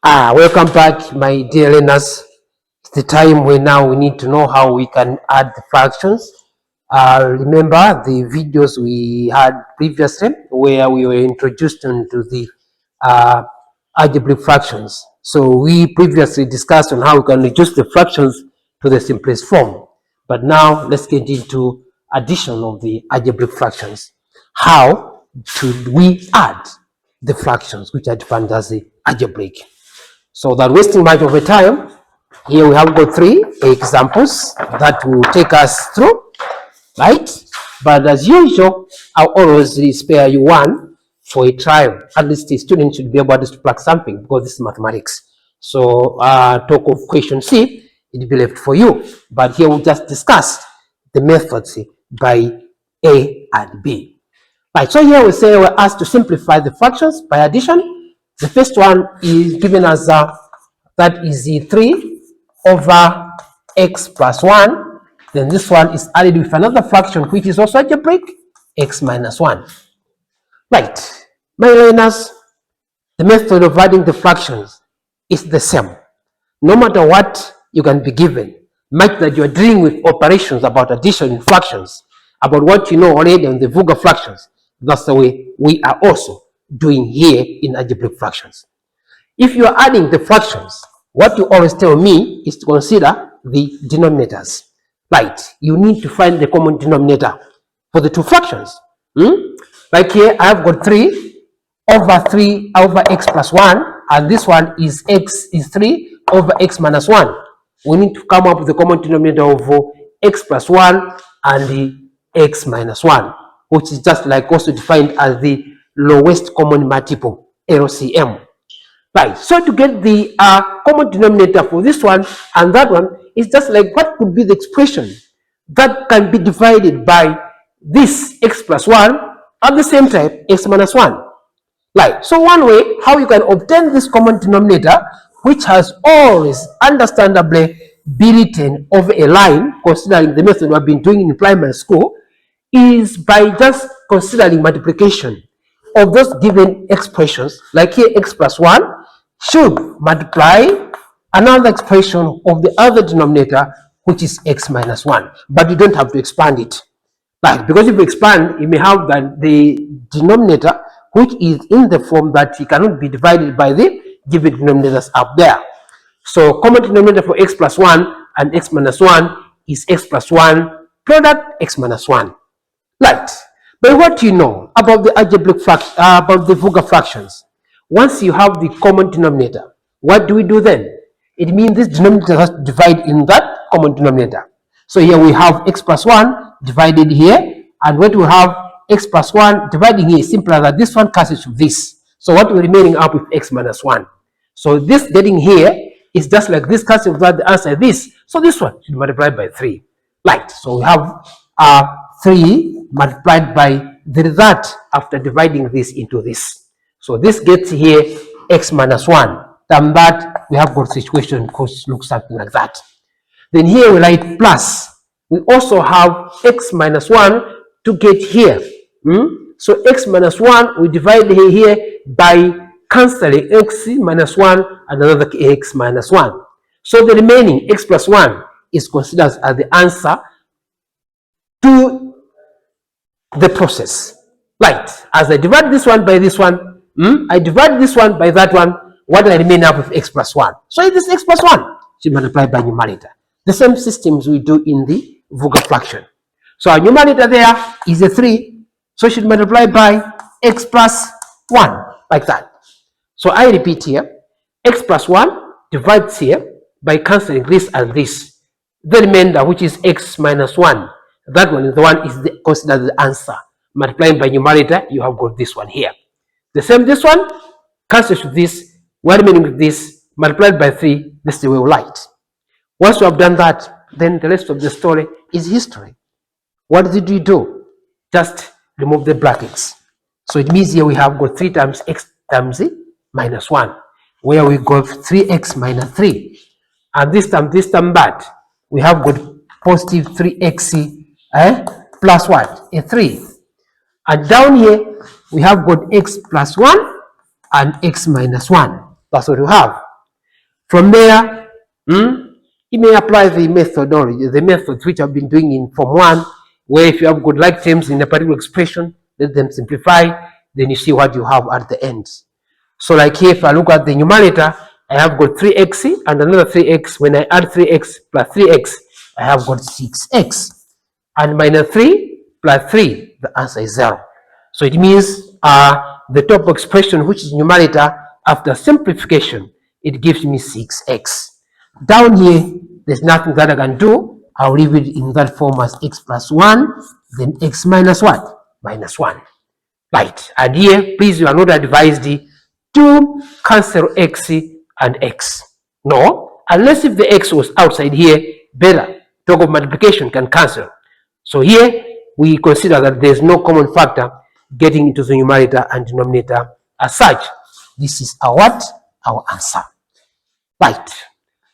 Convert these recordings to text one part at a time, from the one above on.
Welcome back, my dear learners. It's the time where now we need to know how we can add the fractions. Remember the videos we had previously where we were introduced into the algebraic fractions. So we previously discussed on how we can reduce the fractions to the simplest form. But now let's get into addition of the algebraic fractions. How should we add the fractions which are defined as the algebraic? So without wasting much of a time, here we have got three examples that will take us through, right? But as usual, I'll always spare you one for a trial. At least the student should be able to plug something because this is mathematics. So talk of question C, it will be left for you. But here we'll just discuss the methods by A and B. Right, so here we say we're asked to simplify the fractions by addition. The first one is given as that is the 3 over x plus 1. Then this one is added with another fraction which is also algebraic, x minus 1. Right, my learners, the method of adding the fractions is the same. No matter what you can be given, much that you are dealing with operations about addition in fractions, about what you know already on the vulgar fractions, that's the way we are also doing here in algebraic fractions. If you are adding the fractions, what you always tell me is to consider the denominators. Right, you need to find the common denominator for the two fractions. Like here, I have got 3 over x plus 1, and this one is x is 3 over x minus 1. We need to come up with the common denominator of x plus 1 and the x minus 1, which is just like also defined as the lowest common multiple, LCM. Right, so to get the common denominator for this one and that one, is just like what could be the expression that can be divided by this x plus 1 at the same time x minus 1. Right, so one way how you can obtain this common denominator, which has always understandably be written over a line, considering the method we have been doing in primary school, is by just considering multiplication of those given expressions. Like here, x plus 1 should multiply another expression of the other denominator, which is x minus 1. But you don't have to expand it. Right, because if you expand, you may have that the denominator, which is in the form that it cannot be divided by the given denominators up there. So common denominator for x plus 1 and x minus 1 is x plus 1 product x minus 1. Right. But what you know about the algebraic fraction, about the vulgar fractions, once you have the common denominator, what do we do then? It means this denominator has to divide in that common denominator. So here we have x plus 1 divided here, and what we have x plus 1 dividing here is simpler than this one cancels with this. So what we're remaining up with x minus 1. So this getting here is just like this cancels without the answer this. So this one should multiply by 3. Right. So we have 3 multiplied by the result after dividing this into this. So this gets here x minus 1. Then that we have got situation which looks something like that. Then here we write plus. We also have x minus 1 to get here. So x minus 1 we divide here by cancelling x minus 1 and another x minus 1. So the remaining x plus 1 is considered as the answer to the process. Right, as I divide this one by this one, I divide this one by that one, what I remain up with x plus 1. So it is x plus 1 should multiply by numerator. The same systems we do in the vulgar fraction. So our numerator there is a 3, so it should multiply by x plus 1, like that. So I repeat here, x plus 1 divides here by cancelling this and this. The remainder, which is x minus 1, that one is the one is considered the answer. Multiplying by numerator, you have got this one here. The same this one, cancels with this, one remaining with this, multiplied by 3, this is the way we write. Once you have done that, then the rest of the story is history. What did we do? Just remove the brackets. So it means here we have got 3 times x times minus 1, where we got 3x minus 3. And this time back, we have got positive 3x plus what? A 3. And down here, we have got x plus 1 and x minus 1. That's what we have. From there, you may apply the methodology, the methods which I've been doing in Form 1, where if you have good like terms in a particular expression, let them simplify, then you see what you have at the end. So like here, if I look at the numerator, I have got 3x and another 3x. When I add 3x plus 3x, I have got 6x. And minus 3 plus 3, the answer is 0. So it means the top expression, which is numerator, after simplification, it gives me 6x. Down here, there's nothing that I can do. I'll leave it in that form as x plus 1, then x minus what? Minus 1. Right. And here, please, you are not advised to cancel x and x. No, unless if the x was outside here, better. Talk of multiplication can cancel. So here, we consider that there's no common factor getting into the numerator and denominator as such. This is our what? Our answer. Right.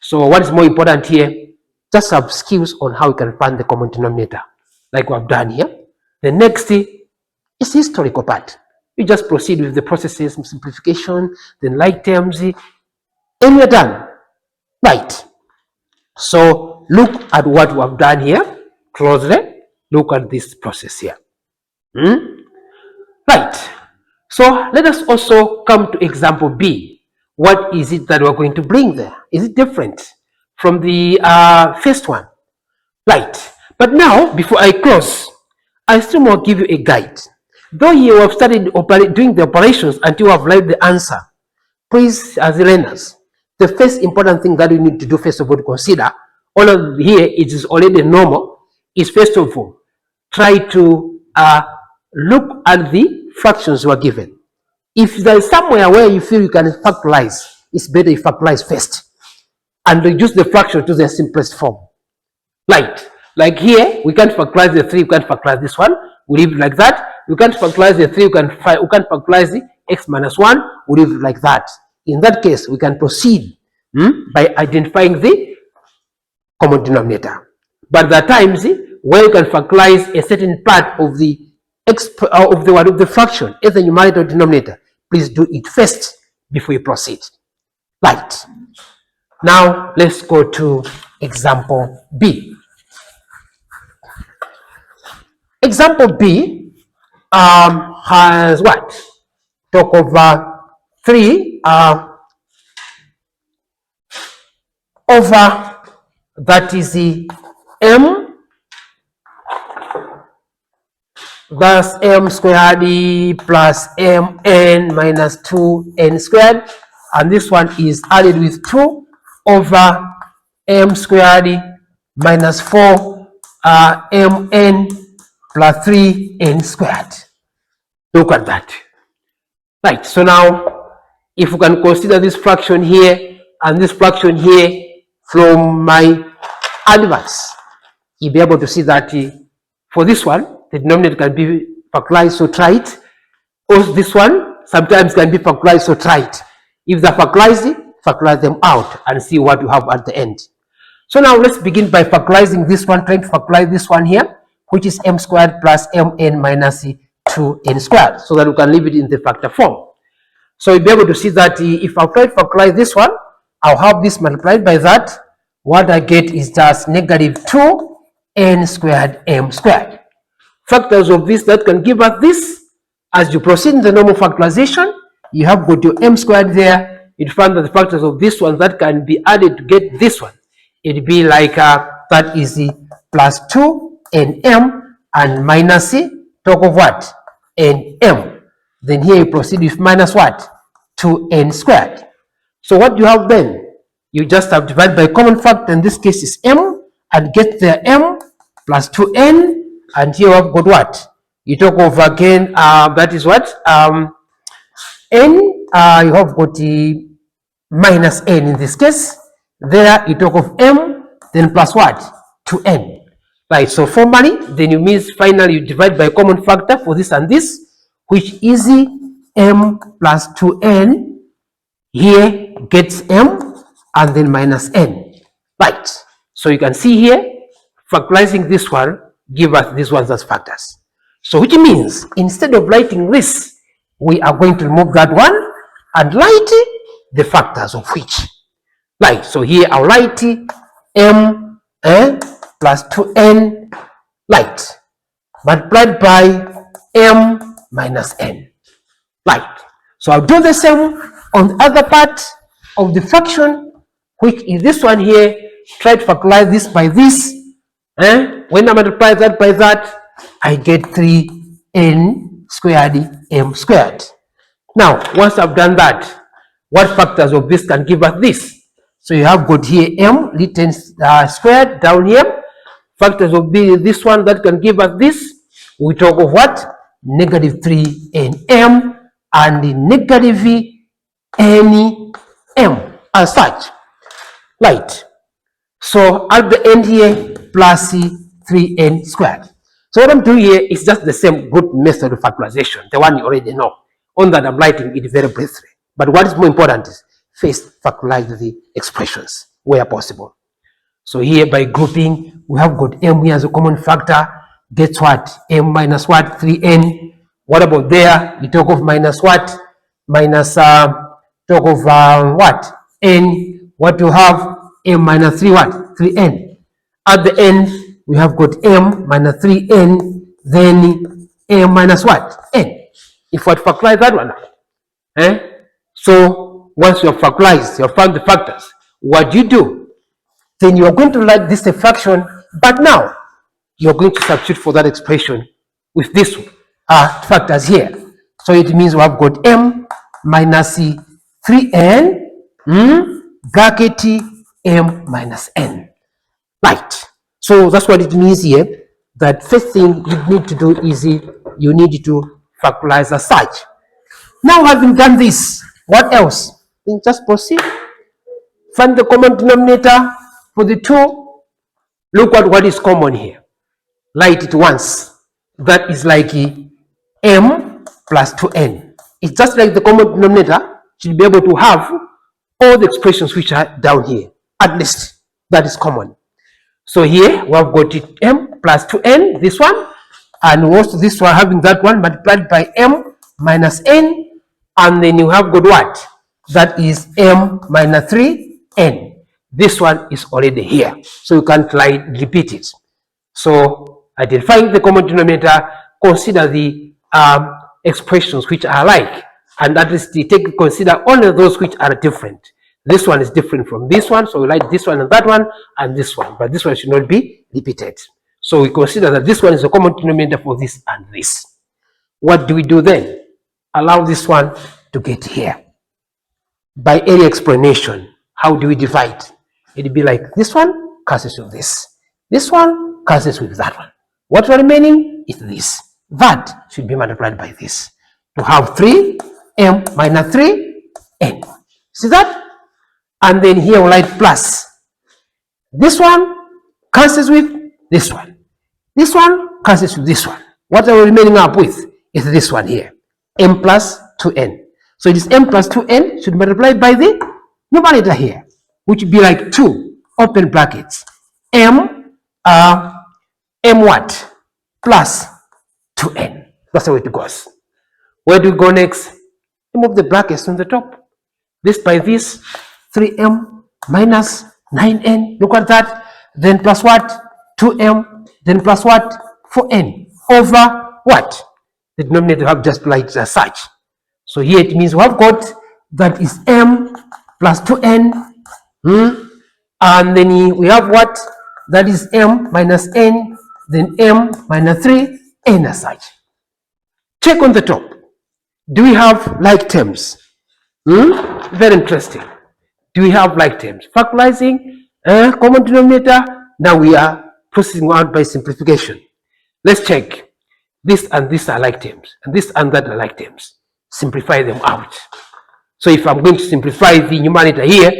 So what is more important here? Just have skills on how you can find the common denominator, like we have done here. The next is historical part. You just proceed with the processes, simplification, then like terms, and you're done. Right. So look at what we have done here closely. Look at this process here. Right. So let us also come to example B. What is it that we're going to bring there? Is it different from the first one? Right. But now, before I close, I still want to give you a guide. Though you have started doing the operations until you have learned the answer, please, as learners, the first important thing that you need to do, first of all, to consider, all of here it is already normal, is first of all, try to look at the fractions you are given. If there is somewhere where you feel you can factorize, it's better you factorize first and reduce the fraction to the simplest form. Right. Like here, we can't factorize the 3, we can't factorize this one, we leave it like that. We can't factorize the 3, we can't factorize the x minus 1, we leave it like that. In that case, we can proceed by identifying the common denominator. But there are times where you can factorize a certain part of the of the fraction, either numerator or denominator. Please do it first before you proceed. Right. Now let's go to example B. Example B has what? Talk over 3 over, that is the m, that's m squared plus mn minus 2n squared, and this one is added with 2 over m squared minus 4 mn plus 3n squared. Look at that. Right, so now if we can consider this fraction here and this fraction here from my advance, you'll be able to see that for this one, the denominator can be factorized, so try it. Also, this one sometimes can be factorized, so try it. If they're factorized, factorize them out and see what you have at the end. So now let's begin by factorizing this one, trying to factorize this one here, which is m squared plus mn minus 2n squared, so that we can leave it in the factor form. So you'll be able to see that if I try to factorize this one, I'll have this multiplied by that. What I get is just negative 2n squared m squared. Factors of this that can give us this. As you proceed in the normal factorization, you have got your m squared there. You find that the factors of this one that can be added to get this one, it'd be like that is the plus 2nm and minus talk of what? Nm. Then here you proceed with minus what? 2n squared. So what you have then? You just have divided by common factor, in this case is m, and get the m plus 2n, and here I've got what? You talk of again, that is what? N, you have got the minus n in this case. There you talk of m, then plus what? 2n. Right, so formally, then you means finally you divide by common factor for this and this, which is m plus 2n. Here gets m and then minus n. Right, so you can see here, factorizing this one, give us these ones as factors. So which means instead of writing this, we are going to remove that one and write the factors of which. Like, so here I'll write m plus 2n light multiplied by m minus n. Right. So I'll do the same on the other part of the fraction, which is this one here. Try to factorize this by this. When I multiply that by that, I get 3n squared m squared. Now, once I've done that, what factors of this can give us this? So you have got here m written squared down here. Factors of this one that can give us this. We talk of what? Negative 3nm and the negative n m as such. Right. So at the end here, plus 3n squared. So what I'm doing here is just the same group method of factorization, the one you already know. On that, I'm writing it very briefly. But what is more important is first factorize the expressions where possible. So here by grouping, we have got m here as a common factor. Gets what? M minus what? 3n. What about there? We talk of minus what? Minus talk of what? N. What you have? M minus 3 what? 3n. At the end, we have got m minus 3n, then m minus what? N. If what factorize that one, so once you have factorized, you have found the factors, what do you do? Then you are going to write this a fraction, but now you're going to substitute for that expression with this factors here. So it means we have got m minus 3n bracket m minus n. Right. So that's what it means here. That first thing you need to do is you need to factorize as such. Now having done this, what else? Then just proceed. Find the common denominator for the two. Look at what is common here. Write it once. That is like m plus 2n. It's just like the common denominator should be able to have all the expressions which are down here. At least that is common. So here we have got it m plus 2n, this one, and also this one having that one multiplied by m minus n, and then you have got what? That is m minus 3n. This one is already here, so you can't repeat it. So identifying the common denominator, consider the expressions which are alike, and that is to consider only those which are different. This one is different from this one, so we write this one and that one and this one, but this one should not be repeated. So we consider that this one is a common denominator for this and this. What do we do then? Allow this one to get here. By area explanation, how do we divide? It will be like this one cancels with this. This one cancels with that one. What's remaining is this. That should be multiplied by this to have 3m minus 3n. See that? And then here we write plus. This one cancels with this one. This one cancels with this one. What are we remaining up with is this one here, m plus 2n. So it is m plus 2n should multiply by the numerator here, which would be like 2, open brackets, m what? Plus 2n. That's the way it goes. Where do we go next? Remove the brackets on the top. This by this, 3m minus 9n. Look at that. Then plus what? 2m. Then plus what? 4n. Over what? The denominator have just like as such. So here it means we have got that is m plus 2n. And then we have what? That is m minus n. Then m minus 3n as such. Check on the top. Do we have like terms? Very interesting. Do we have like terms? Factorizing, common denominator. Now we are processing out by simplification. Let's check. This and this are like terms, and this and that are like terms. Simplify them out. So if I'm going to simplify the numerator here,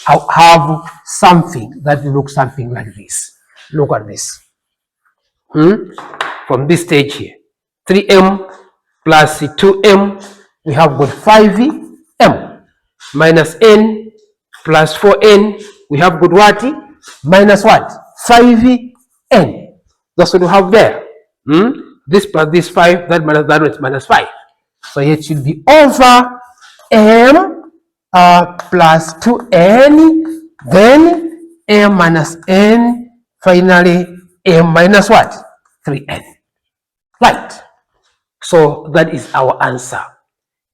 I'll have something that looks something like this. Look at this. From this stage here, 3m plus 2m, we have got 5m minus n plus 4n, we have got what? Minus what? 5n. That's what we have there. This plus this 5, that minus that is minus 5. So it should be over m plus 2n then m minus n, finally m minus what? 3n. Right. So that is our answer.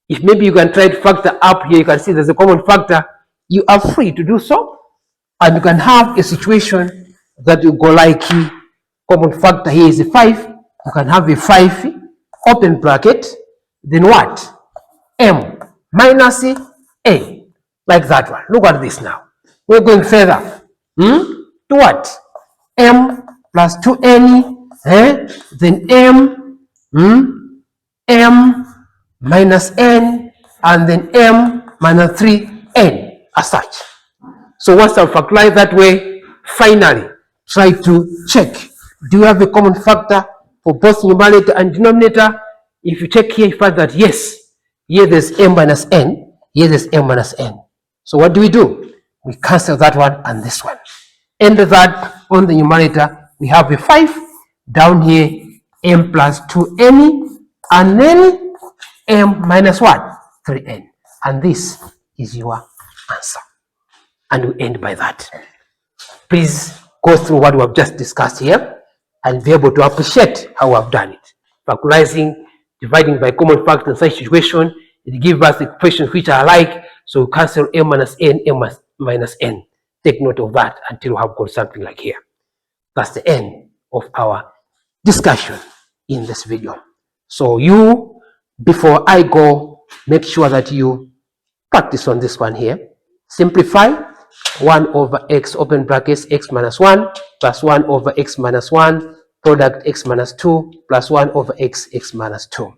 If maybe you can try to factor up here, you can see there's a common factor, you are free to do so. And you can have a situation that you go like common factor here is a 5. You can have a 5, open bracket, then what? M minus a, like that one. Look at this now. We're going further. To what? M plus 2n, then m minus n, and then m minus 3n as such. So once I factorize that way, finally try to check, do you have a common factor for both numerator and denominator? If you check here, you find that yes, here there's m minus n, here there's m minus n. So what do? We cancel that one and this one. And that on the numerator, we have a 5, down here m plus 2n, and then m minus what? 3n. And this is your answer. And we end by that. Please go through what we have just discussed here and be able to appreciate how we have done it. Factorizing, dividing by common factor in such situation, it gives us equations which are alike, so we cancel m minus n, m minus n. Take note of that until we have got something like here. That's the end of our discussion in this video. So you, before I go, make sure that you practice on this one here. Simplify 1 over x, open brackets, x minus 1, plus 1 over x minus 1, product x minus 2, plus 1 over x, x minus 2.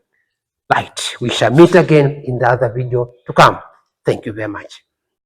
Right, we shall meet again in the other video to come. Thank you very much.